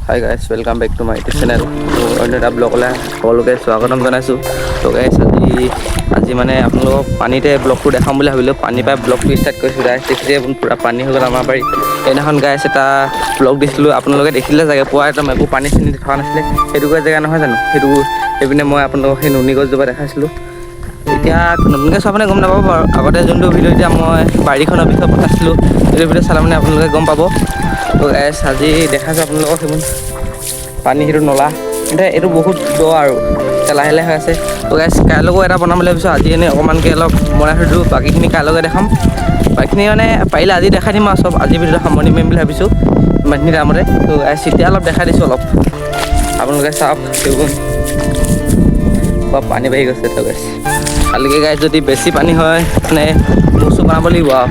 High guys welcome back to my YouTube channel. অন্য এটা ব্লগলৈ সকলোকে স্বাগতম জনাইছোঁ। তো গাইজ আজি মানে আপোনালোকক পানীতে ব্লগটো দেখাম বুলি ভাবিলোঁ। পানীৰ পৰা ব্লগটো ষ্টাৰ্ট কৰিছোঁ। গাইজ দেখিছে পূৰা পানী হৈ গ'ল আমাৰ বাৰীত। সেইদিনাখন গাইজ এটা ব্লগ দিছিলোঁ, আপোনালোকে দেখিলে চাগে। পুৱা একদম একো পানী চানী থকা নাছিলে। সেইটুকুৰা জেগা নহয় জানো, সেইপিনে মই আপোনালোকক সেই নুনি গছজোপা দেখাইছিলোঁ। এতিয়া নতুনকৈ চোৱা মানে গম নাপাব বাৰু। আগতে যোনটো ভিডিঅ' এতিয়া মই বাৰীখনৰ বিষয়ে পঠাইছিলোঁ, সেইটো ভিডিঅ' চালে মানে আপোনালোকে গম পাব। তো গাইজ আজি দেখাইছোঁ আপোনালোকক সেইবোৰ পানী, সেইটো নলা। এতিয়া এইটো বহুত দ আৰু এতিয়া লাহে লাহে হৈ আছে। তো গাইজ কাইলৈকো এটা বনাম বুলি ভাবিছোঁ। আজি এনেই অকণমানকৈ অলপ বনাই থৈ দিওঁ, বাকীখিনি কাইলৈকে দেখাম। বাকীখিনি মানে পাৰিলে আজি দেখাই দিম আৰু চব। আজি ভিডিঅ'টো সামৰণি মাৰিম বুলি ভাবিছোঁ ইমানখিনি টাইমতে। তো গাইজ এতিয়া অলপ দেখাই দিছোঁ অলপ, আপোনালোকে চাওক। সেইবোৰ পানী বাঢ়ি গৈছে। তো গাইজ কালিকৈ গাইজ যদি বেছি পানী হয় মানে বস্তু বনাব লাগিব আৰু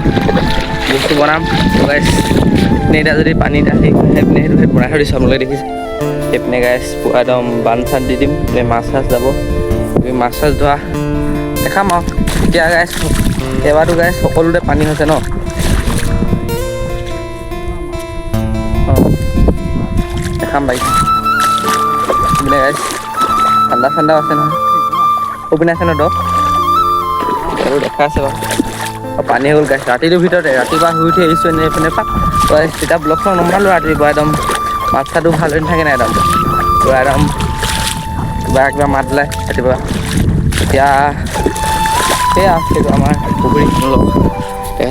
বস্তু বনাম। তো গাইজ এতিয়া যদি পানী আহি সেইপিনে সেইটো বনাই থৈ দিছোঁ, আপোনালোকে দেখিছে। সেইপিনে গাইজ পুৰা একদম বান্ধ চান্ধ দি দিম, মাছ চাছ যাব। মাছ চাছ ধৰা দেখাম আৰু এতিয়া গাইজ। এবাৰতো গাইজ সকলোতে পানী হৈছে ন। দেখাম বাইক সেইপিনে গাইজ ঠাণ্ডা ঠাণ্ডাও আছে নহয়। সৌপিনে আছে ন দ, আৰু দেখাই আছে বাৰু। পানী হ'ল গাইজ ৰাতিটোৰ ভিতৰতে। ৰাতিপুৱা শুই উঠি আহিছোঁ এনেই এইপিনে পৰা। তেতিয়া ব্লগ চগ নবনালোঁ ৰাতিপুৱা। একদম মাত চাতো ভাল হৈ নাথাকে নাই, একদম পুৰা একদম কিবা মাত ওলাই ৰাতিপুৱা। এতিয়া সেয়া সেইটো আমাৰ পুখুৰী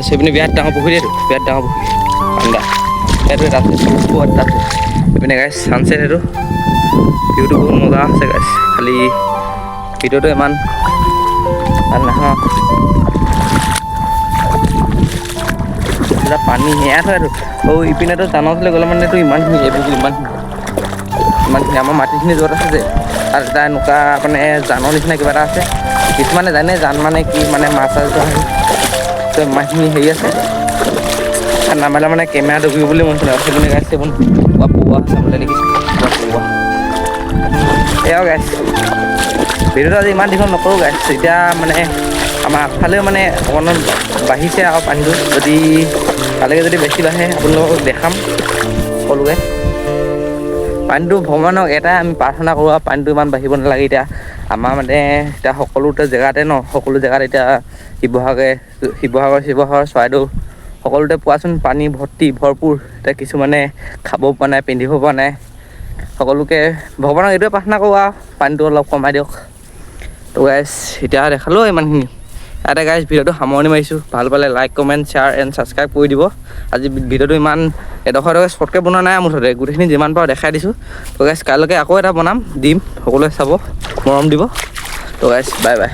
সেইপিনে বিৰাট ডাঙৰ পুখুৰী, এইটো বিৰাট ডাঙৰ পুখুৰী ঠাণ্ডা। সেইটো এটা আছে এইপিনে গাইজ চানছেট। সেইটো ভিউটো বহুত মজা আছে গাইজ, খালি ভিডিঅ'টো ইমান ভাল নহয়। পানী সেয়াত হয়তো ইপিনেতো টানলৈ গ'লে মানেতো ইমানখিনি এইবোৰ ইমানখিনি আমাৰ মাটিখিনি য'ত আছে যে, তাত এটা এনেকুৱা মানে জানৰ নিচিনা কিবা এটা আছে। কিছুমানে জানে জান মানে কি, মানে মাছ চাছ ধৰা তো ইমানখিনি হেৰি আছে। নামালে মানে কেমেৰা ডুবিব বুলি মন আৰু সেইপিনে গাইজ পৌৱা চাবলৈ দেখিছোঁ পৌৱা। এয়াও গাইজ ভিডিঅ'টো আজি ইমান দীঘল নকৰোঁ গাইজ। এতিয়া মানে আমাৰ আগফালেও মানে অকণমান বাঢ়িছে আৰু পানীটো। যদি কালৈকে যদি বেছি বাঢ়ে আপোনালোকক দেখাম সকলোকে। পানীটো ভগৱানক এটাই আমি প্ৰাৰ্থনা কৰোঁ আৰু পানীটো ইমান বাঢ়িব নালাগে। এতিয়া আমাৰ মানে এতিয়া সকলোতে জেগাতে ন, সকলো জেগাত এতিয়া শিৱসাগৰ চৰাইদেউ সকলোতে পোৱাচোন পানী ভৰপূৰ। এতিয়া কিছুমানে খাব পৰা নাই, পিন্ধিব পৰা নাই। সকলোকে ভগৱানক এইটোৱে প্ৰাৰ্থনা কৰোঁ আৰু পানীটো অলপ কমাই দিয়ক। তো গাইজ এতিয়া দেখালোঁ ইমানখিনি। ইয়াতে গাইজ ভিডিঅ'টো সামৰণি মাৰিছোঁ। ভাল পালে like comment share and subscribe কৰি দিব। আজি ভিডিঅ'টো ইমান এডোখৰ শ্বৰ্টকৈ বনোৱা নাই মুঠতে, গোটেইখিনি যিমান পাৰোঁ দেখাই দিছোঁ। তো গাইজ কাইলৈকে আকৌ এটা বনাম, দিম, সকলোৱে চাব, মৰম দিব। তো গাইজ বাই বাই।